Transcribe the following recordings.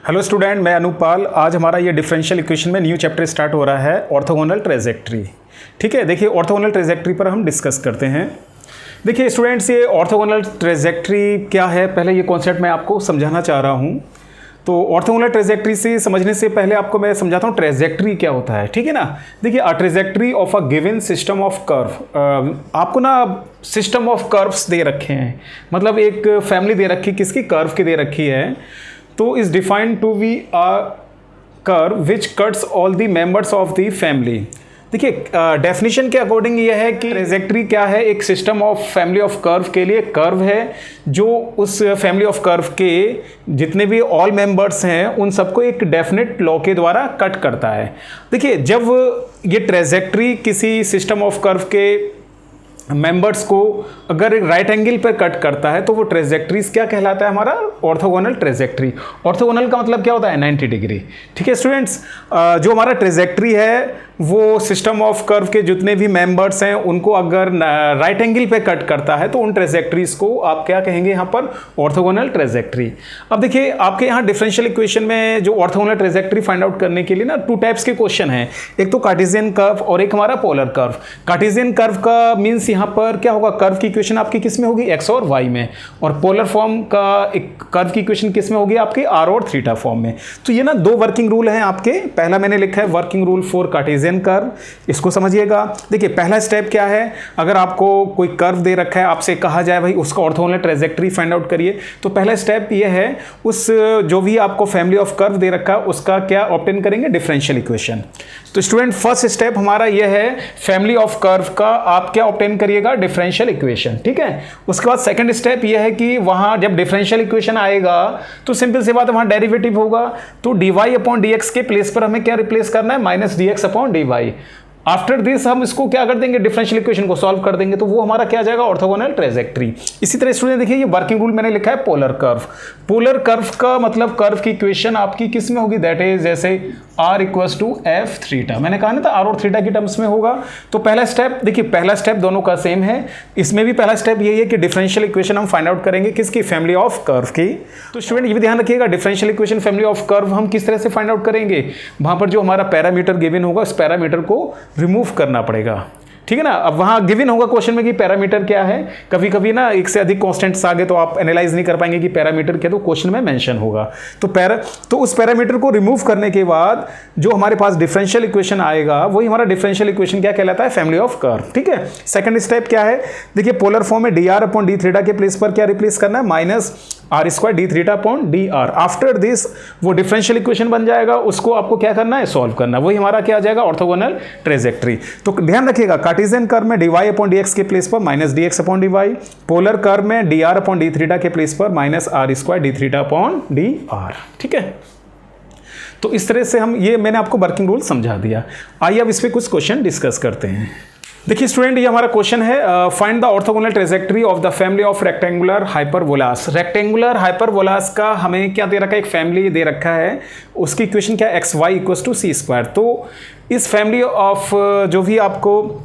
Hello student, मैं अनुपाल। आज हमारा ये डिफरेंशियल इक्वेशन में न्यू चैप्टर स्टार्ट हो रहा है, ऑर्थोगोनल ट्रेजेक्ट्री। ठीक है, देखिए ऑर्थोगोनल ट्रेजेक्ट्री पर हम डिस्कस करते हैं। देखिए स्टूडेंट्स, ये ऑर्थोगोनल ट्रेजेक्ट्री क्या है, पहले ये कॉन्सेप्ट मैं आपको समझाना चाह रहा हूँ। तो ऑर्थोगोनल ट्रेजेक्ट्री से समझने से पहले आपको मैं समझाता हूँ ट्रेजेक्ट्री क्या होता है। ठीक है ना, देखिए a trajectory of a given system of curve. आपको ना सिस्टम ऑफ कर्व्स दे रखे हैं, मतलब एक फैमिली दे रखी, किसकी, कर्व की दे रखी है। तो is defined to be a curve which cuts all the members of the family. देखिए डेफिनेशन के अकॉर्डिंग ये है कि ट्रेजेक्ट्री क्या है, एक system of family of curve के लिए कर्व है जो उस फैमिली ऑफ कर्व के जितने भी ऑल मेंबर्स हैं उन सबको एक डेफिनेट लॉ के द्वारा कट करता है। देखिए जब ये ट्रेजेक्ट्री किसी सिस्टम ऑफ कर्व के मेंबर्स को अगर एक राइट एंगल पर कट करता है तो वो ट्रेजेक्ट्रीज क्या कहलाता है, हमारा ऑर्थोगोनल ट्रेजेक्ट्री। ऑर्थोगोनल का मतलब क्या होता है, 90 डिग्री। ठीक है स्टूडेंट्स, जो हमारा ट्रेजेक्ट्री है वो सिस्टम ऑफ कर्व के जितने भी मेंबर्स हैं उनको अगर राइट एंगल पे कट करता है तो उन ट्रेजेक्ट्रीज को आप क्या कहेंगे यहाँ पर, ऑर्थोगोनल ट्रेजेक्ट्री। अब देखिए आपके यहाँ डिफरेंशियल इक्वेशन में जो ऑर्थोगोनल ट्रेजेक्ट्री फाइंड आउट करने के लिए ना 2 टाइप्स के क्वेश्चन हैं, एक तो कार्टेशियन कर्व और एक हमारा पोलर कर्व। कार्टेशियन कर्व का मीन्स यहाँ पर क्या होगा, कर्व की इक्वेशन आपकी किस में होगी, एक्स और वाई में, और पोलर फॉर्म का एक कर्व की इक्वेशन किस में होगी, आपकी आर और थीटा फॉर्म में। तो ये ना 2 वर्किंग रूल हैं आपके। पहला मैंने लिखा है working rule for Cartesian curve, इसको समझिएगा। देखिए पहला स्टेप क्या है, अगर आपको कोई कर्व दे रखा है, आपसे कहा जाए भाई उसका ऑर्थोगोनल ट्रेजेक्ट्री फाइंड आउट करिए, तो पहला स्टेप ये है उस जो भी आपको फैमिली ऑफ कर्व दे रखा है उसका क्या ऑब्टेन करेंगे, डिफरेंशियल इक्वेशन। तो स्टूडेंट फर्स्ट स्टेप हमारा ये है फैमिली ऑफ कर्व का आप क्या ऑब्टेन करिएगा, डिफरेंशियल इक्वेशन। ठीक है, उसके बाद सेकंड स्टेप ये है कि वहां जब डिफरेंशियल इक्वेशन आएगा तो सिंपल सी बात है वहां डेरिवेटिव होगा, तो dy अपॉन dx के प्लेस पर हमें क्या रिप्लेस करना है, minus dx upon dy। After this हम इसको क्या कर देंगे, डिफरेंशियल इक्वेशन को सॉल्व कर देंगे, तो वो हमारा क्या आ जाएगा, ऑर्थोगोनल ट्रेजेक्ट्री। इसी तरह स्टूडेंट देखिए ये वर्किंग रूल मैंने लिखा है पोलर कर्व। पोलर कर्व का मतलब कर्व की इक्वेशन आपकी किस में होगी, दैट इज जैसे r equals to F theta. मैंने कहा ना था r और थीटा की टर्म्स में होगा। तो पहला स्टेप देखिए, पहला स्टेप दोनों का सेम है, इसमें भी पहला स्टेप यही है कि डिफरेंशियल इक्वेशन हम फाइंड आउट करेंगे किसकी, फैमिली ऑफ कर्व की। तो स्टूडेंट ये भी ध्यान रखिएगा, differential equation family of curve हम किस तरह से फाइंड आउट करेंगे, वहां पर जो हमारा पैरामीटर गिवन होगा उस पैरामीटर को रिमूव करना पड़ेगा। ठीक है ना, अब वहां गिवन होगा क्वेश्चन में कि पैरामीटर क्या है, कभी कभी ना एक से अधिक कांस्टेंट्स आ गए तो आप एनालाइज नहीं कर पाएंगे कि पैरामीटर क्या, तो क्वेश्चन में मेंशन होगा। तो उस पैरामीटर को रिमूव करने के बाद जो हमारे पास डिफरेंशियल इक्वेशन आएगा वही हमारा डिफरेंशियल इक्वेशन क्या कहलाता है, फैमिली ऑफ कर्व। ठीक है, सेकंड स्टेप क्या है, देखिए पोलर फॉर्म में dr अपॉन d थीटा के प्लेस पर क्या रिप्लेस करना है, minus r square d theta upon dr। After this वो डिफरेंशियल इक्वेशन बन जाएगा, उसको आपको क्या करना है, सॉल्व करना, वही हमारा क्या आ जाएगा, ऑर्थोगोनल ट्रेजेक्ट्री। तो ध्यान रखिएगा कार्टेशियन कर्व में dy अपॉन dx के प्लेस पर minus dx upon dy, polar curve में dr अपॉन d थीटा के प्लेस पर minus r square d theta upon dr। ठीक है, तो इस तरह से हम ये मैंने आपको वर्किंग रूल समझा दिया। आइए अब इस पे कुछ क्वेश्चन डिस्कस करते हैं। देखिए स्टूडेंट ये हमारा क्वेश्चन है, find the orthogonal trajectory of the family of rectangular hyperbolas. Rectangular hyperbolas का हमें क्या दे रखा है, एक फैमिली दे रखा है, उसकी इक्वेशन क्या, X Y equals to C square. तो इस फैमिली ऑफ जो भी आपको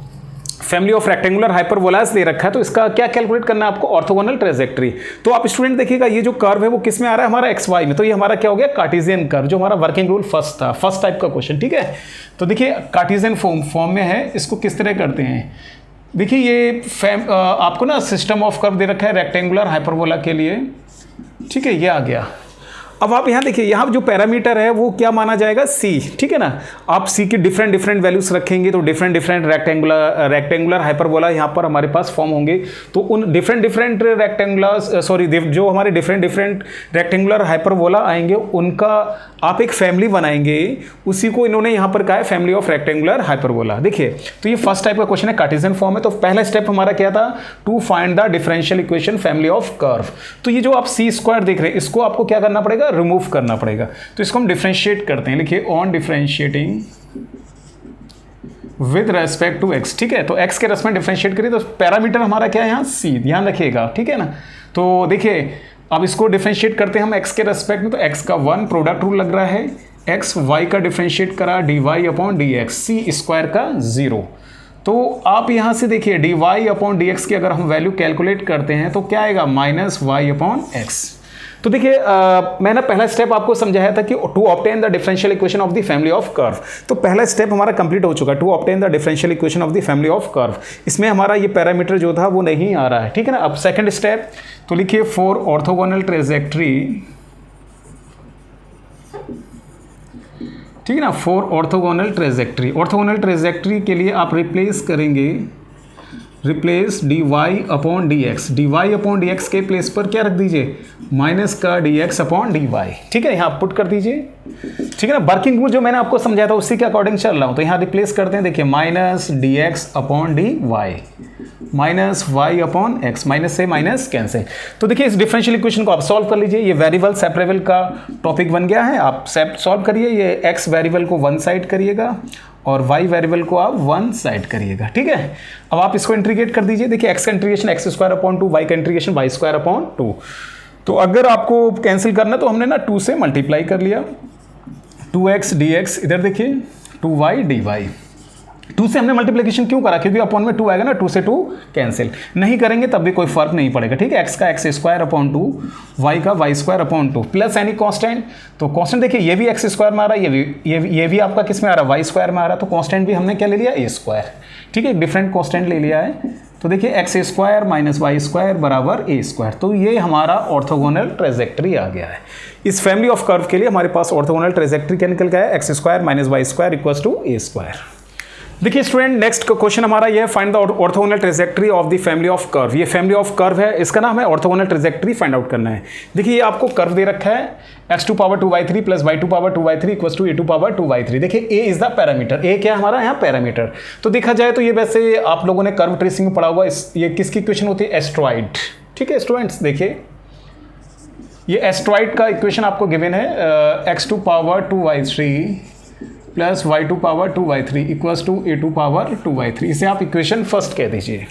फैमिली ऑफ रेक्टेंगुलर हाइपरबोलास दे रखा है तो इसका क्या कैलकुलेट करना है आपको, ऑर्थोगोनल ट्रेजेक्ट्री। तो आप स्टूडेंट देखिएगा ये जो कर्व है वो किस में आ रहा है, हमारा एक्स वाई में, तो ये हमारा क्या हो गया, कार्टेशियन कर्व, जो हमारा वर्किंग रूल फर्स्ट था, फर्स्ट टाइप का क्वेश्चन। ठीक है, तो देखिए कार्टेशियन फॉर्म में है, इसको किस तरह करते हैं, देखिए ये आपको ना सिस्टम ऑफ कर्व दे रखा है रेक्टेंगुलर हाइपरबोला के लिए। ठीक है, ये आ गया। अब आप यहाँ देखिए, यहाँ जो पैरामीटर है वो क्या माना जाएगा, c। ठीक है ना, आप c की डिफरेंट वैल्यूज रखेंगे तो डिफरेंट रेक्टेंगुलर हाइपरबोला यहाँ पर हमारे पास फॉर्म होंगे। तो उन डिफरेंट जो हमारे डिफरेंट रेक्टेंगुलर हाइपरबोला आएंगे उनका आप एक फैमिली बनाएंगे, उसी को इन्होंने यहाँ पर कहा है फैमिली ऑफ रेक्टेंगुलर हाइपरबोला। देखिए तो ये फर्स्ट टाइप का क्वेश्चन है, कार्टेशियन फॉर्म है। तो पहला स्टेप हमारा क्या था, to find the differential equation family of curve. तो ये जो आप सी स्क्वायर देख रहे हैं इसको आपको क्या करना पड़ेगा, रिमूव करना पड़ेगा। तो इसको हम डिफरेंशिएट करते हैं, लिखिए on differentiating with respect to x। ठीक है, तो x के रेस्पेक्ट डिफरेंशिएट करिए तो पैरामीटर हमारा क्या है यहाँ c, ध्यान रखिएगा। ठीक है ना, तो देखिए अब इसको डिफरेंशिएट करते हैं हम x के रेस्पेक्ट में, तो x का 1 प्रोडक्ट रूल लग रहा है, x y का डिफरेंशिएट करा dy upon dx, c square का 0। तो आप यहाँ से देखिए dy अपॉन dx की अगर हम वैल्यू कैलकुलेट करते हैं तो क्या आएगा, माइनस y अपॉन एक्स। तो देखिए मैंने पहला स्टेप आपको समझाया था कि to obtain the differential equation of the family of curve. तो पहला स्टेप हमारा कंप्लीट हो चुका है, to obtain the differential equation of the family of curve. इसमें हमारा ये पैरामीटर जो था वो नहीं आ रहा है, ठीक है ना। अब सेकंड स्टेप, तो लिखिए फॉर ऑर्थोगोनल ट्रेजेक्ट्री, ठीक है ना, for orthogonal trajectory. Orthogonal trajectory के लिए आप रिप्लेस करेंगे, replace dy upon dx, dy upon dx के प्लेस पर क्या रख दीजिए, माइनस का dx अपॉन dy, ठीक है, यहाँ पुट कर दीजिए, ठीक है ना। वर्किंग रूल जो मैंने आपको समझाया था उसी के अकॉर्डिंग चल रहा हूँ। तो यहाँ रिप्लेस करते हैं, देखिए minus dx upon dy, minus y upon x, minus से माइनस कैंसिल। तो देखिए इस डिफरेंशियल इक्वेशन को आप सॉल्व कर लीजिए। ये वेरिएबल सेपरेबल का टॉपिक बन गया है, आप सॉल्व करिए। ये x वेरिएबल को वन साइड करिएगा और y वेरिएबल को आप वन साइड करिएगा, ठीक है। अब आप इसको इंटीग्रेट कर दीजिए। देखिए x का integration x square upon 2, y का इंटीग्रेशन y स्क्वायर अपॉन 2। तो अगर आपको कैंसिल करना तो हमने ना 2 से मल्टीप्लाई कर लिया, 2x dx, इधर देखिए 2y dy। 2 से हमने मल्टीप्लिकेशन क्यों करा, क्योंकि अपॉन में 2 आएगा ना, 2 से 2 कैंसिल। नहीं करेंगे तब भी कोई फर्क नहीं पड़ेगा, ठीक है। x का एक्स स्क्वायर अपॉन 2, y का y square upon 2 plus any constant. तो कांस्टेंट देखिए ये भी एक्स स्क्वायर में आ रहा है, ये भी आपका किस में आ रहा है, y स्क्वायर में आ रहा है। तो कांस्टेंट भी हमने क्या ले लिया, a स्क्वायर, ठीक है, डिफरेंट कांस्टेंट ले लिया है। तो देखिए X square minus Y square बराबर a स्क्वायर। तो ये हमारा ऑर्थोगोनल ट्रेजेक्ट्री आ गया है। इस फैमिली ऑफ कर्व के लिए हमारे पास ऑर्थोगोनल ट्रेजेक्ट्री क्या निकल गया है, X square minus Y square equals to a square. देखिए स्टूडेंट नेक्स्ट क्वेश्चन हमारा ये है, find the orthogonal trajectory of the family of curve. ये फैमिली ऑफ कर्व है, इसका नाम है ऑर्थोगोनल ट्रेजेक्ट्री, फाइंड आउट करना है। देखिए ये आपको कर्व दे रखा है, x to power 2y3 plus y to power 2y3 equals to a to power 2y3। देखिए a is the parameter, a क्या है हमारा यहाँ पैरामीटर। तो देखा जाए तो ये वैसे आप लोगों ने कर्व ट्रेसिंग में पढ़ा हुआ, ये किसकी इक्वेशन होती है, एस्ट्रॉइड, ठीक है स्टूडेंट्स। देखिए ये एस्ट्रॉइड का इक्वेशन आपको गिवन है, x to power 2y3 plus y to power 2y3 equals to a to power 2y3। इसे आप इक्वेशन फर्स्ट कह दीजिए,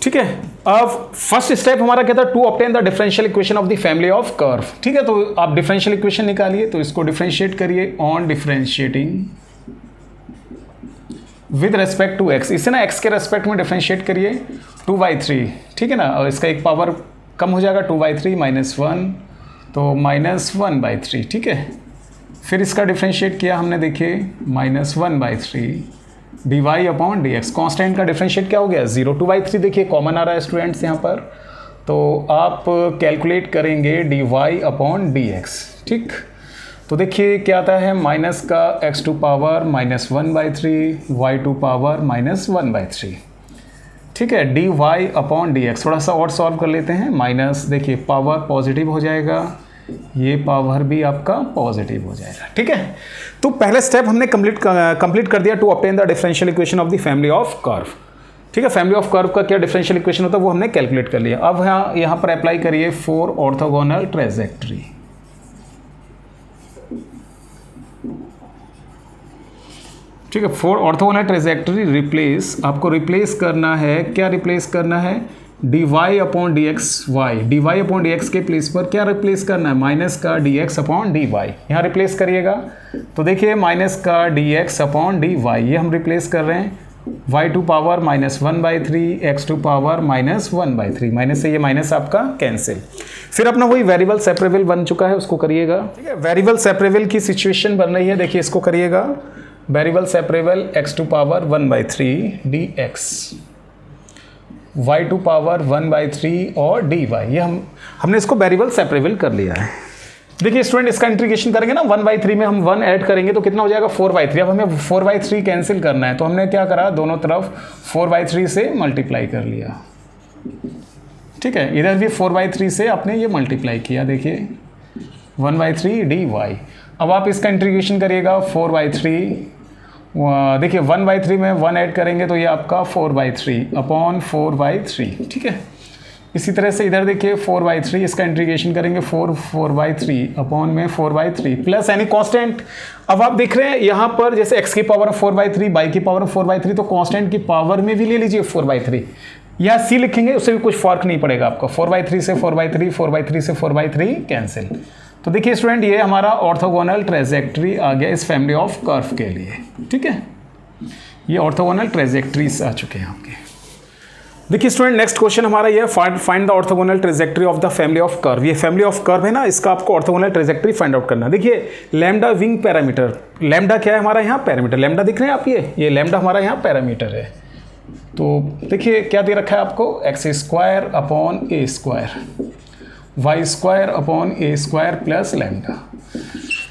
ठीक है। अब फर्स्ट स्टेप हमारा क्या था, to obtain the differential equation of the family of curve, ठीक है। तो आप डिफरेंशियल इक्वेशन निकालिए, तो इसको डिफरेंशिएट करिए on differentiating with respect to x। इसे ना x के रेस्पेक्ट में डिफरेंशिएट करिए 2y3, ठीक है ना, और इसका एक पावर कम हो जाएगा 2y3 माइनस 1, तो माइनस 1/3, ठीक है। फिर इसका डिफरेंशिएट किया हमने, देखिए minus 1/3 dy upon dx। Constant का डिफरेंशिएट क्या हो गया, 0। 2/3 देखिए कॉमन आ रहा है स्टूडेंट्स यहाँ पर, तो आप कैलकुलेट करेंगे dy अपॉन dx, ठीक। तो देखिए क्या आता है, माइनस का x to power minus 1/3 y to power minus 1/3, ठीक है, dy अपॉन dx। थोड़ा सा और सॉल्व कर लेते हैं, माइनस देखिए पावर पॉजिटिव हो जाएगा, ये पावर भी आपका पॉजिटिव हो जाएगा, ठीक है। तो पहले स्टेप हमने कंप्लीट कर दिया, to obtain the differential equation of the family of curve, ठीक है। फैमिली ऑफ कर्व का क्या डिफरेंशियल इक्वेशन होता है वो हमने कैलकुलेट कर लिया। अब यहाँ पर अप्लाई करिए फॉर ऑर्थोगोनल ट्रेजेक्ट्री, ठीक है। फॉर ऑर्थोगोनल ट्रेजेक्ट्री रिप्लेस, आपको रिप्लेस करना है, क्या रिप्लेस करना है, dy upon dx y, dy upon dx के प्लेस पर क्या रिप्लेस करना है, माइनस का dx अपॉन dy, यहाँ रिप्लेस करिएगा। तो देखिए माइनस का dx अपॉन dy, ये हम रिप्लेस कर रहे हैं y to power minus 1/3 x to power minus 1/3, minus से ये माइनस आपका कैंसिल। फिर अपना वही वेरिएबल सेपरेबल बन चुका है, उसको करिएगा, ठीक है। वेरिएबल सेपरेबल की सिचुएशन बन रही है, देखिए इसको करिएगा, variable separable x to power 1/3 dx, y to power 1/3 और dy, ये हमने इसको वेरिएबल सेपरेबल कर लिया है। देखिए स्टूडेंट इसका इंटीग्रेशन करेंगे ना, 1/3 में हम 1 ऐड करेंगे तो कितना हो जाएगा, 4/3। अब हमें 4/3 कैंसिल करना है, तो हमने क्या करा, दोनों तरफ 4/3 से मल्टीप्लाई कर लिया, ठीक है। इधर भी 4/3 से आपने ये मल्टीप्लाई किया, देखिए 1/3 dy। अब आप इसका इंटीग्रेशन करिएगा 4/3, देखिए 1/3 में 1 ऐड करेंगे तो ये आपका 4/3 अपॉन 4/3, ठीक है। इसी तरह से इधर देखिए 4/3, इसका इंटीग्रेशन करेंगे 4/3 अपॉन में 4/3 प्लस एनी कांस्टेंट। अब आप देख रहे हैं यहाँ पर जैसे x की पावर 4/3, y की पावर 4/3, तो कांस्टेंट की पावर में भी ले लीजिए 4/3, या c लिखेंगे उससे भी कुछ फर्क नहीं पड़ेगा आपका, 4/3 से 4/3, 4/3 से 4/3 कैंसिल। तो देखिए स्टूडेंट ये हमारा ऑर्थोगोनल ट्रेजेक्ट्री आ गया इस फैमिली ऑफ कर्व के लिए, ठीक है। ये ऑर्थोगोनल ट्रेजेक्ट्रीज आ चुके हैं आपके। देखिए स्टूडेंट, नेक्स्ट क्वेश्चन हमारा ये find the orthogonal trajectory of the family of curve. ये फैमिली ऑफ कर्व है ना, इसका आपको ऑर्थोगोनल ट्रेजेक्ट्री फाइंड आउट करना है। देखिए लैम्डा विंग पैरामीटर, लैम्डा क्या है हमारा यहाँ पैरामीटर, लैम्डा दिख रहे हैं आप, ये लैम्डा हमारा यहाँ पैरामीटर है। तो देखिए क्या दे रखा है आपको, एक्स स्क्वायर अपॉन ए स्क्वायर, वाई स्क्वायर अपॉन ए स्क्वायर प्लस लैम्डा।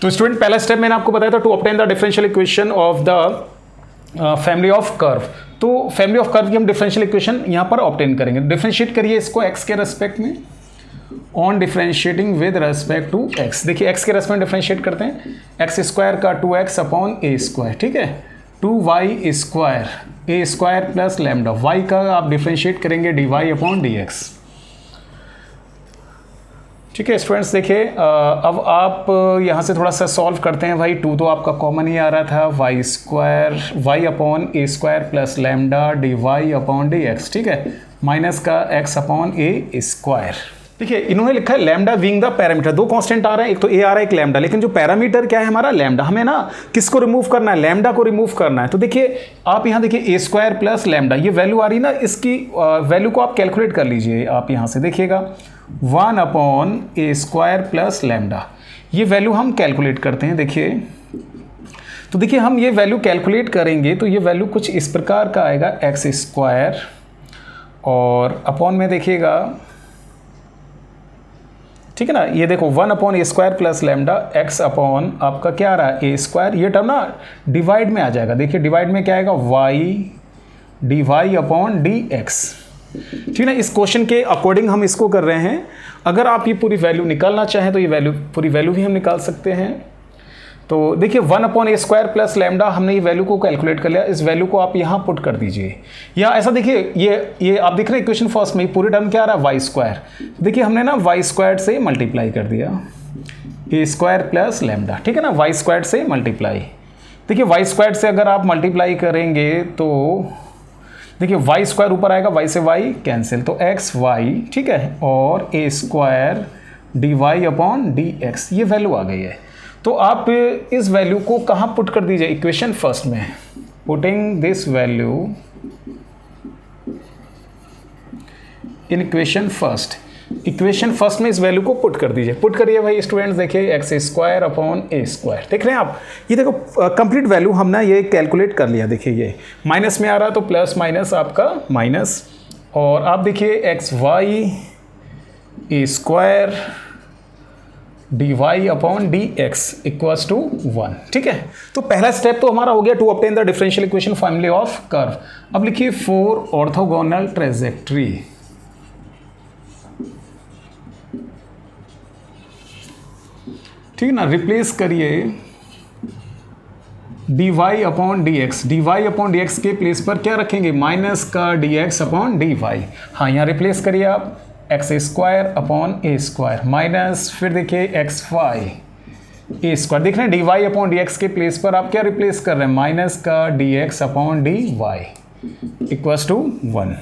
तो स्टूडेंट पहला स्टेप मैंने आपको बताया था to obtain the differential equation of the family of curve. तो फैमिली ऑफ कर्व की हम डिफरेंशियल इक्वेशन यहाँ पर ऑब्टेन करेंगे। डिफरेंशिएट करिए इसको एक्स के रेस्पेक्ट में, on differentiating with respect to X. देखिए एक्स के रेस्पेक्ट डिफरेंशिएट करते हैं, एक्स स्क्वायर का 2x अपॉन ए स्क्वायर, ठीक है, 2y स्क्वायर ए स्क्वायर प्लस लैम्डा, y का आप डिफरेंशिएट करेंगे dy अपॉन dx। ठीक है स्टूडेंट्स, देखिए अब आप यहाँ से थोड़ा सा सॉल्व करते हैं भाई। 2 तो आपका कॉमन ही आ रहा था, वाई स्क्वायर वाई अपॉन ए square plus lambda d Y upon D x, ठीक है, माइनस का एक्स अपॉन ए स्क्वायर। देखिए इन्होंने लिखा है लैम्डा बीइंग द पैरामीटर, दो कांस्टेंट आ रहे हैं, एक तो ए आ रहा है एक लैम्डा, लेकिन जो पैरामीटर क्या है हमारा लैम्डा। हमें ना किसको रिमूव करना है, लैम्डा को रिमूव करना है। तो देखिए आप यहाँ देखिए ए स्क्वायर प्लस लैम्डा, ये वैल्यू आ रही ना, इसकी वैल्यू को आप कैलकुलेट कर लीजिए। आप यहाँ से देखिएगा 1 अपॉन ए स्क्वायर प्लस लैम्डा, ये वैल्यू हम कैलकुलेट करते हैं। देखिए तो देखिए हम ये वैल्यू कैलकुलेट करेंगे तो ये वैल्यू कुछ इस प्रकार का आएगा, एक्स स्क्वायर और अपॉन में देखिएगा, ठीक है ना, ये देखो 1 अपॉन ए square plus lambda x upon आपका क्या आ रहा है ए स्क्वायर, ये टर्म ना डिवाइड में आ जाएगा। देखिए डिवाइड में क्या आएगा, y D Y upon D x, ठीक है ना। इस क्वेश्चन के अकॉर्डिंग हम इसको कर रहे हैं। अगर आप ये पूरी वैल्यू निकालना चाहें तो ये पूरी वैल्यू भी हम निकाल सकते हैं। तो देखिए 1 अपॉन ए स्क्वायर प्लस लैम्डा, हमने ये वैल्यू को कैलकुलेट कर लिया, इस वैल्यू को आप यहाँ पुट कर दीजिए। या ऐसा देखिए ये आप देख रहे हैं इक्वेशन फर्स्ट में पूरे टर्म क्या आ रहा है, वाई स्क्वायर। देखिए हमने ना वाई स्क्वायर से मल्टीप्लाई कर दिया ए स्क्वायर प्लस लैम्डा, ठीक है ना, वाई स्क्वायर से मल्टीप्लाई। देखिए वाई स्क्वायर से अगर आप मल्टीप्लाई करेंगे तो देखिए वाई स्क्वायर ऊपर आएगा, वाई से वाई कैंसिल, तो एक्स वाई, ठीक है, और a square D Y upon D x, ये वैल्यू आ गई है। तो आप इस वैल्यू को कहाँ पुट कर दीजिए, इक्वेशन फर्स्ट में, putting this value in equation first. Equation first में इस वैल्यू को पुट कर दीजिए। पुट करिए भाई स्टूडेंट्स, देखिए एक्स स्क्वायर अपॉन ए स्क्वायर, देख रहे हैं आप, ये देखो कंप्लीट वैल्यू हमने ये कैलकुलेट कर लिया। देखिए ये माइनस में आ रहा तो प्लस माइनस आपका माइनस, और आप देखिए X Y A square D Y upon D X equals to 1, ठीक है। तो पहला स्टेप तो हमारा हो गया to obtain the differential equation family of curve. अब लिखिए फॉर ऑर्थोगोनल ट्रेजेक्ट्री, ठीक है ना, रिप्लेस करिए D Y upon D X, D Y upon D X के प्लेस पर क्या रखेंगे, माइनस का D X upon D Y. हाँ यहाँ रिप्लेस करिए आप एक्स स्क्वायर अपॉन ए स्क्वायर माइनस, फिर देखिए एक्स वाई ए स्क्वायर, देख रहे हैं D Y upon D X के प्लेस पर आप क्या रिप्लेस कर रहे हैं, माइनस का D X upon D Y equals to 1,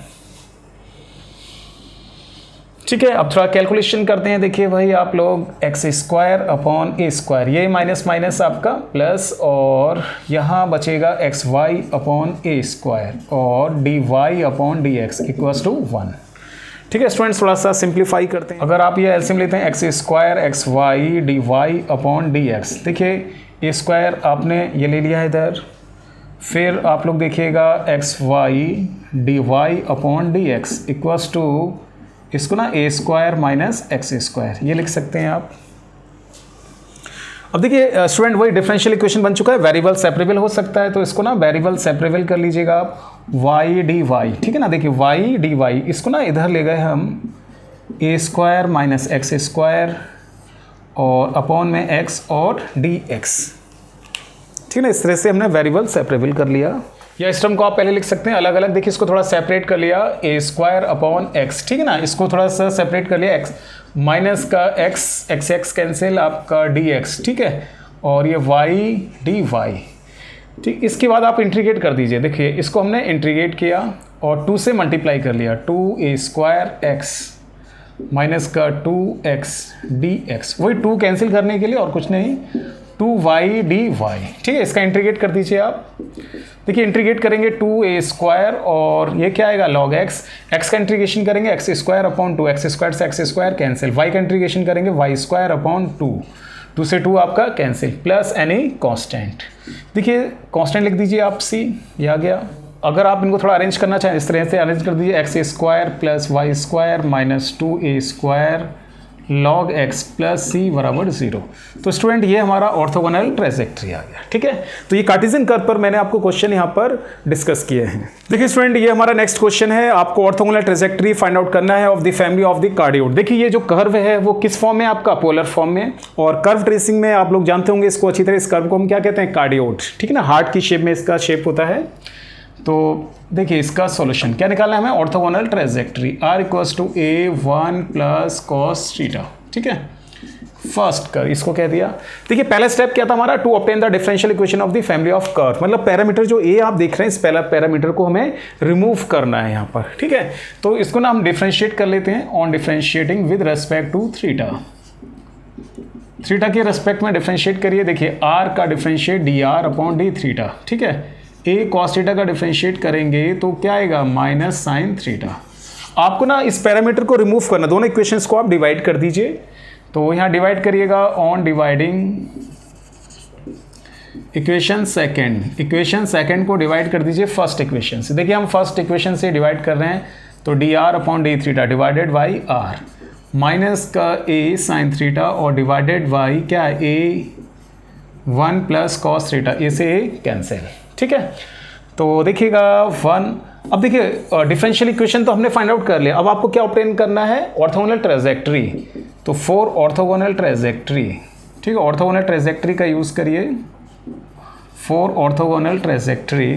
ठीक है। अब थोड़ा कैलकुलेशन करते हैं। देखिए भाई आप लोग एक्स स्क्वायर अपॉन ए स्क्वायर, ये माइनस माइनस आपका प्लस, और यहाँ बचेगा एक्स वाई अपॉन ए स्क्वायर और D Y upon D X equals to 1, ठीक है स्टूडेंट्स। थोड़ा सा सिंप्लीफाई करते हैं। अगर आप ये एलसीएम लेते हैं X square X Y D Y upon D X, देखिए ए स्क्वायर आपने ये ले लिया है इधर, फिर आप लोग देखिएगा X Y D Y upon D X equals to, इसको ना A square minus X square, ये लिख सकते हैं आप। अब देखिए स्टूडेंट वही डिफरेंशियल इक्वेशन बन चुका है, वेरिएबल सेपरेबल हो सकता है, तो इसको ना वेरिएबल सेपरेबल कर लीजिएगा आप, वाई डी वाई, ठीक है ना। देखिए वाई डी वाई, इसको ना इधर ले गए हम ए स्क्वायर माइनस एक्स स्क्वायर और अपॉन में एक्स और डी एक्स, ठीक है ना। इस तरह से हमने वेरिएबल सेपरेबल कर लिया, या इस टर्म को आप पहले लिख सकते हैं अलग अलग। देखिए इसको थोड़ा सेपरेट कर लिया, ए स्क्वायर अपॉन एक्स, ठीक है ना, इसको थोड़ा सा सेपरेट कर लिया, एक्स माइनस का एक्स एक्स एक्स कैंसिल आपका डी एक्स, ठीक है, और ये वाई डी वाई, ठीक। इसके बाद आप इंटीग्रेट कर दीजिए। देखिए इसको हमने इंटीग्रेट किया और 2 से मल्टीप्लाई कर लिया, 2 ए स्क्वायर एक्स माइनस का 2 एक्स डी एक्स, वही 2 कैंसिल करने के लिए और कुछ नहीं, 2y dy, ठीक है। इसका इंटीग्रेट कर दीजिए आप। देखिए इंटीग्रेट करेंगे 2a² और ये क्या आएगा log x, x का इंटीग्रेशन करेंगे x² अपॉन 2, x² से x² कैंसिल, y का इंटीग्रेशन करेंगे y² अपॉन 2, 2 से 2 आपका कैंसिल, प्लस एनी कांस्टेंट। देखिए कांस्टेंट लिख दीजिए आप c, ये आ गया। अगर आप इनको थोड़ा अरेंज करना चाहें इस तरह से अरेंज कर दीजिए, x² plus y² minus 2a² log x plus c बराबर 0। तो स्टूडेंट ये हमारा ऑर्थोगोनल ट्रांजैक्टरी आ गया, ठीक है। तो ये कार्टेशियन कर्व पर मैंने आपको क्वेश्चन यहाँ पर डिस्कस किए हैं। देखिए स्टूडेंट ये हमारा नेक्स्ट क्वेश्चन है, आपको ऑर्थोगोनल ट्रांजैक्टरी फाइंड आउट करना है of the family of the cardioid. देखिए ये जो कर्व है वो किस फॉर्म में, आपका पोलर फॉर्म में, और कर्व ट्रेसिंग में आप लोग जानते होंगे इसको अच्छी तरह, इस कर्व को हम क्या कहते हैं, कार्डियोइड, ठीक है ना। हार्ट की शेप में इसका शेप होता है। तो देखिए इसका सॉल्यूशन क्या निकालना है हमें, orthogonal trajectory r equals to a1 plus cos theta, ठीक है। फर्स्ट कर इसको कह दिया। देखिए पहला स्टेप क्या था हमारा, to obtain the differential equation of the family of curve, मतलब पैरामीटर जो a आप देख रहे हैं इस पहला पैरामीटर को हमें रिमूव करना है यहाँ पर, ठीक है। तो इसको ना हम डिफरेंशिएट कर लेते हैं, on differentiating with respect to theta, theta के रेस्पेक्ट में डिफरेंशिएट करिए। देखिए r का differentiate dr upon D theta, ठीक है। a cos थीटा का डिफरेंशिएट करेंगे तो क्या आएगा, माइनस साइन थीटा। आपको ना इस पैरामीटर को रिमूव करना, दोनों इक्वेशंस को आप डिवाइड कर दीजिए। तो यहाँ डिवाइड करिएगा ऑन डिवाइडिंग इक्वेशन सेकंड को डिवाइड कर दीजिए फर्स्ट इक्वेशन से। देखिए हम फर्स्ट इक्वेशन से डिवाइड कर रहे हैं, तो dr upon D theta divided by r, minus का a साइन थीटा और डिवाइडेड बाई क्या है, a1 प्लस कॉस थीटा, ए से a कैंसिल, ठीक है। तो देखिएगा 1, अब देखिए डिफरेंशियल इक्वेशन तो हमने फाइंड आउट कर लिया, अब आपको क्या ऑब्टेन करना है, ऑर्थोगोनल ट्रांजैक्टरी। तो फॉर ऑर्थोगोनल ट्रांजैक्टरी, ठीक है, ऑर्थोगोनल ट्रांजैक्टरी का यूज़ करिए फॉर ऑर्थोगोनल ट्रांजैक्टरी।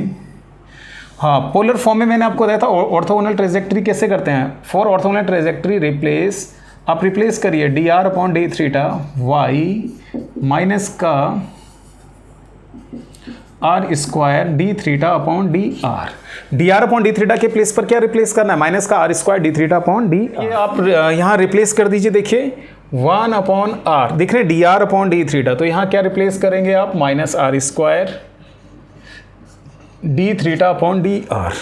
हाँ पोलर फॉर्म में मैंने आपको बताया था ऑर्थोगोनल ट्रांजैक्टरी कैसे करते हैं। फॉर ऑर्थोगोनल ट्रांजैक्टरी रिप्लेस, आप रिप्लेस करिए dr upon D theta y minus का r² D theta upon D R, D R upon D theta के प्लेस पर क्या रिप्लेस करना है, माइनस का r² D theta upon D, ये आप यहाँ रिप्लेस कर दीजिए। देखिए 1 अपॉन r, देख रहे हैं dr अपॉन डी थीटा, तो यहाँ क्या रिप्लेस करेंगे आप, minus r² D theta upon D R,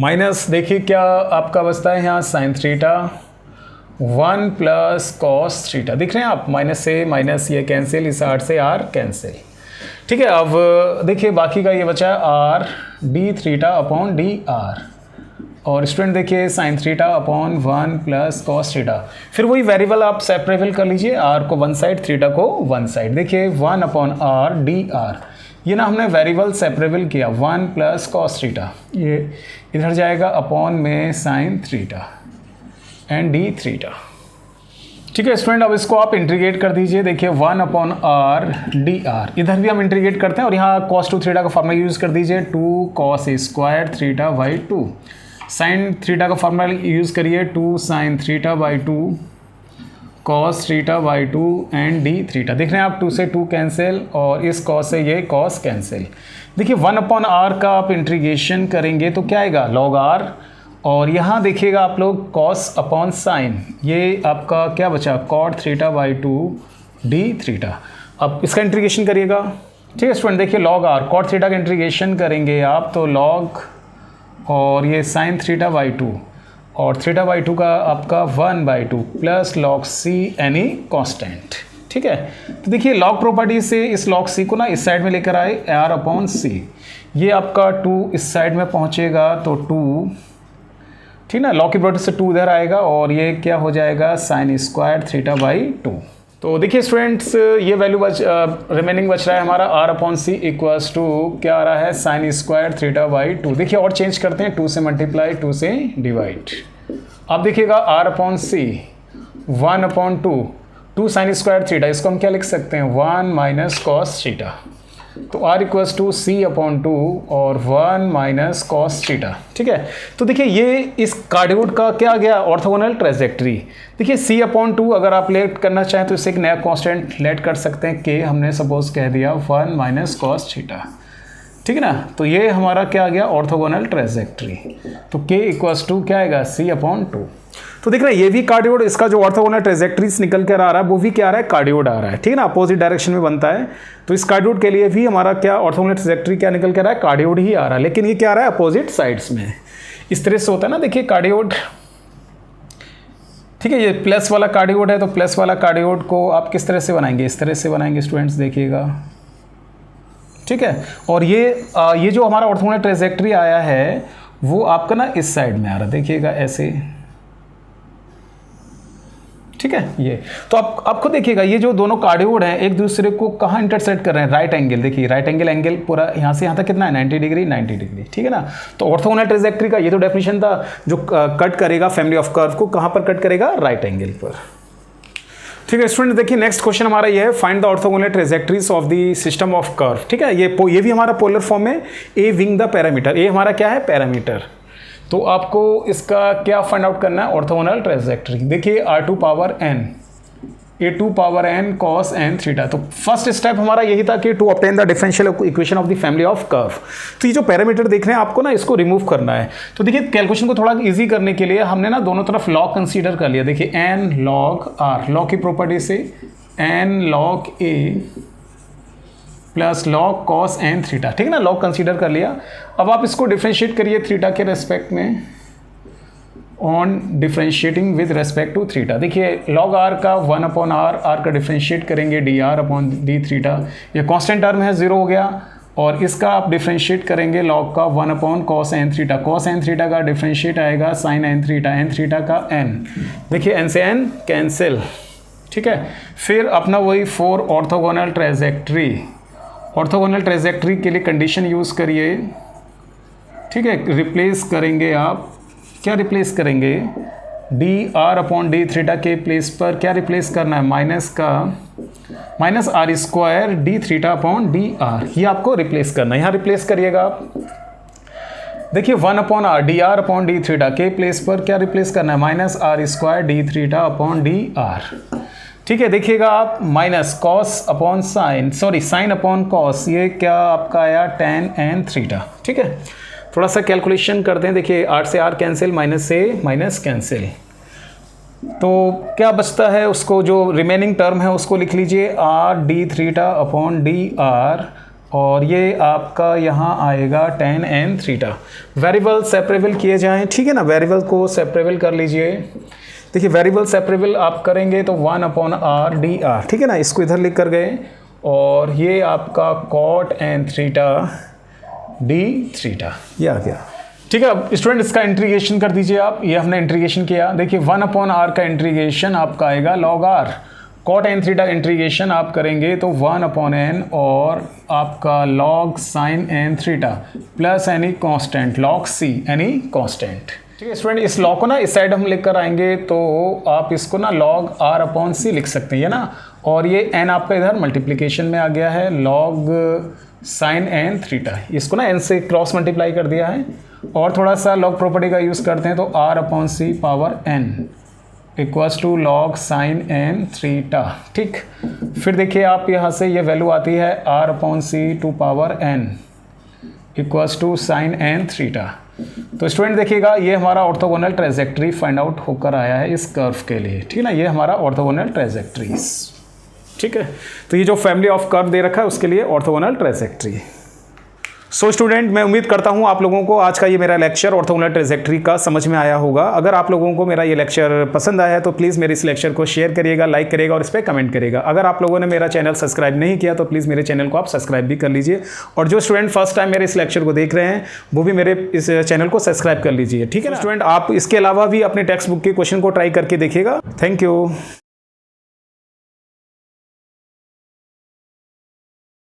minus देखिए क्या आपका बचता है यहाँ sine theta 1 plus cos theta, दिख रहे हैं आप, माइनस से माइनस ये कैंसिल, इस r से r कैंसिल, ठीक है। अब देखिए बाकी का ये बचा है r D theta upon D R, और स्टूडेंट देखिए sine theta upon 1 plus cos theta. फिर वही वेरिएबल आप सेपरेबल कर लीजिए, r को वन साइड थीटा को वन साइड। देखिए 1 अपॉन r डी आर, ये ना हमने वेरिएबल सेपरेबल किया, 1 प्लस कॉस थीटा, ये इधर जाएगा अपॉन में sine theta and D theta, ठीक है स्टूडेंट। अब इसको आप इंटीग्रेट कर दीजिए। देखिए 1 अपॉन r डी आर, इधर भी हम इंटीग्रेट करते हैं और यहाँ cos 2 थीटा का फॉर्मूला यूज़ कर दीजिए, 2 cos square theta by 2, sine theta का फॉर्मूला यूज़ करिए, 2 sine theta by 2 cos theta by 2 and D theta, देख रहे हैं आप 2 से 2 कैंसिल और इस cos से ये cos कैंसिल। देखिए 1 अपॉन r का आप इंटीग्रेशन करेंगे तो क्या आएगा, log r, और यहाँ देखिएगा आप लोग cos अपॉन साइन, ये आपका क्या बचा, cot theta by 2 D theta. अब इसका इंटीग्रेशन करिएगा, ठीक है स्टूडेंट। देखिए log r, cot थीटा का इंटीग्रेशन करेंगे आप तो log, और ये साइन थीटा बाई 2 और थीटा बाई 2 का आपका 1 by 2 plus log c any constant, ठीक है। तो देखिए log प्रॉपर्टी से इस log c को ना इस साइड में लेकर आए, r अपॉन c, ये आपका 2 इस साइड में पहुँचेगा तो 2, ठीक ना, log की प्रॉपर्टी से 2 इधर आएगा और ये क्या हो जाएगा, साइन स्क्वायर थीटा बाई 2। तो देखिए स्टूडेंट्स ये वैल्यू रिमेनिंग बच रहा है हमारा r upon C equals to क्या आ रहा है, साइन स्क्वायर थीटा बाई 2। देखिए और चेंज करते हैं, 2 से मल्टीप्लाई 2 से डिवाइड। अब देखिएगा r upon C 1 upon 2 sine square theta, इसको हम क्या लिख सकते हैं, 1 माइनस कॉस थीटा। तो r equals to C upon 2 और 1 माइनस कॉस थीटा, ठीक है। तो देखिए ये इस कार्डियोइड का क्या आ गया, ऑर्थोगोनल ट्रांजैक्टरी। देखिए c अपॉन 2 अगर आप लेट करना चाहें तो इससे एक नया कांस्टेंट लेट कर सकते हैं, k हमने सपोज कह दिया 1 माइनस कॉस थीटा। ठीक है ना। तो ये हमारा क्या आ गया, ऑर्थोगोनल ट्रेजेक्ट्री। तो k इक्वल्स टू क्या आएगा, c/2। तो देख रहे हैं ये भी कार्डियोड, इसका जो ऑर्थोगोनल ट्रेजेक्ट्रीज निकल कर आ रहा है वो भी क्या आ रहा है, कार्डियोड आ रहा है, ठीक है ना, अपोजिट डायरेक्शन में बनता है। तो इस कार्डियोड के लिए भी हमारा क्या ऑर्थोगोनल ट्रेजेक्ट्री क्या निकल कर आ रहा है, कार्डियोड ही आ रहा है, लेकिन ये क्या आ रहा है, अपोजिट साइड्स में। इस तरह से होता है ना, देखिए कार्डियोड, ठीक है, ये प्लस वाला कार्डियोड है, तो प्लस वाला कार्डियोड को आप किस तरह से बनाएंगे, इस तरह से बनाएंगे स्टूडेंट्स, देखिएगा, ठीक है। और ये जो हमारा ऑर्थोगोनल ट्रेजेक्ट्री आया है वो आपका ना इस साइड में आ रहा है, देखिएगा ऐसे, ठीक है। ये तो आपको देखिएगा ये जो दोनों कार्डियोड हैं एक दूसरे को कहाँ इंटरसेक्ट कर रहे हैं, राइट एंगल, देखिए राइट एंगल पूरा यहाँ से यहाँ तक कितना है, 90 डिग्री 90 डिग्री, ठीक है ना। तो ऑर्थोगोनल ट्रेजेक्ट्री का ये तो डेफिनेशन था, जो कट करेगा फैमिली ऑफ कर्व को, कहाँ पर कट करेगा, राइट एंगल पर, ठीक है। स्टूडेंट देखिए नेक्स्ट क्वेश्चन हमारा ये है, find the orthogonal trajectories of the system of curve, ठीक है। ये भी हमारा पोलर फॉर्म में, ए विंग द पैरामीटर, ए हमारा क्या है, पैरामीटर। तो आपको इसका क्या फाइंड आउट करना है, ऑर्थोगोनल ट्रेजेक्ट्री। देखिए r2 power n, a2 power n cos n theta. तो फर्स्ट स्टेप हमारा यही था कि to obtain the differential equation of the family of curve. तो ये जो पैरामीटर देख रहे हैं आपको ना इसको रिमूव करना है। तो देखिए कैलकुलेशन को थोड़ा इजी करने के लिए हमने ना दोनों तरफ लॉग कंसीडर कर लिया। देखिए n log r, लॉग की प्रॉपर्टी से n log a plus log cos n theta, ठीक है ना, लॉग कंसीडर कर लिया। अब आप इसको डिफ्रेंशिएट करिए थीटा के रेस्पेक्ट में, on differentiating with respect to theta. देखिए लॉग r का 1/r, r का डिफ्रेंशिएट करेंगे dr/d थीटा, ये कांस्टेंट टर्म है, 0 हो गया। और इसका आप डिफ्रेंशिएट करेंगे लॉग का 1/cos n theta, cos n theta का डिफ्रेंशिएट आएगा sin n थीटा का n, देखिए n से n कैंसिल, ठीक है। फिर अपना वही 4 ऑर्थोगोनल ट्रेजेक्ट्री, ऑर्थोगोनल ट्रेजेक्ट्री के लिए कंडीशन यूज़ करिए, ठीक है। रिप्लेस करेंगे आप, क्या रिप्लेस करेंगे, dr/d थीटा के प्लेस पर क्या रिप्लेस करना है, माइनस r² d थीटा/dr, ये आपको रिप्लेस करना है, यहाँ रिप्लेस करिएगा आप। देखिए 1/r dr/d थीटा के प्लेस पर क्या रिप्लेस करना है, -r² d थीटा/dr, ठीक है। देखिएगा आप माइनस साइन अपॉन कॉस, ये क्या आपका आया tan n थीटा, ठीक है। थोड़ा सा कैलकुलेशन करते हैं, देखिए 8 से r कैंसिल, माइनस से माइनस कैंसिल, तो क्या बचता है, उसको जो रिमेनिंग टर्म है उसको लिख लीजिए r d थीटा/dr, और ये आपका यहाँ आएगा tan n theta. Variable separable किए जाएं, ठीक है ना, वेरिएबल को सेपरेबल कर लीजिए। देखिए वेरिएबल सेपरेबल आप करेंगे तो 1/r dr, ठीक है ना, इसको इधर लिख कर गए, और ये आपका cot n theta d theta, ये आ गया, ठीक है। अब स्टूडेंट इसका इंटीग्रेशन कर दीजिए आप, ये हमने इंटीग्रेशन किया। देखिए 1/r का इंटीग्रेशन आपका आएगा log r, cot n theta integration आप करेंगे तो 1/n और आपका log sin n theta plus any constant log c, any constant, ठीक है। स्टूडेंट इस लॉ को ना इस साइड हम लिख कर आएंगे तो आप इसको ना log r/c लिख सकते हैं, ना, और ये n आपका इधर मल्टीप्लिकेशन में आ गया है, log sin n थीटा, इसको ना n से क्रॉस मल्टीप्लाई कर दिया है। और थोड़ा सा log प्रॉपर्टी का यूज़ करते हैं तो r/c power n equals to log sin n theta, ठीक। फिर देखिए आप यहाँ से ये वैल्यू आती है r/c to power n equals to sin n theta. तो स्टूडेंट देखिएगा ये हमारा ऑर्थोगोनल ट्रेजेक्ट्री फाइंड आउट होकर आया है इस कर्व के लिए, ठीक है ना, ये हमारा ऑर्थोगोनल ट्रेजेक्ट्रीज, ठीक है। तो ये जो फैमिली ऑफ कर्व दे रखा है उसके लिए ऑर्थोगोनल ट्रेजेक्ट्री। सो स्टूडेंट मैं उम्मीद करता हूँ आप लोगों को आज का ये मेरा लेक्चर ऑर्थोगोनल ट्रेजेक्ट्री का समझ में आया होगा। अगर आप लोगों को मेरा ये लेक्चर पसंद आया है तो प्लीज़ मेरे इस लेक्चर को शेयर करिएगा, लाइक करिएगा और इस पर कमेंट करिएगा। अगर आप लोगों ने मेरा चैनल सब्सक्राइब नहीं किया तो प्लीज़ मेरे चैनल को आप सब्सक्राइब भी कर लीजिए, और जो स्टूडेंट फर्स्ट टाइम मेरे इस लेक्चर को देख रहे हैं वो भी मेरे इस चैनल को सब्सक्राइब कर लीजिए, ठीक है ना। स्टूडेंट आप इसके अलावा भी अपने टेक्स्ट बुक के क्वेश्चन को ट्राई करके देखिएगा। Thank you.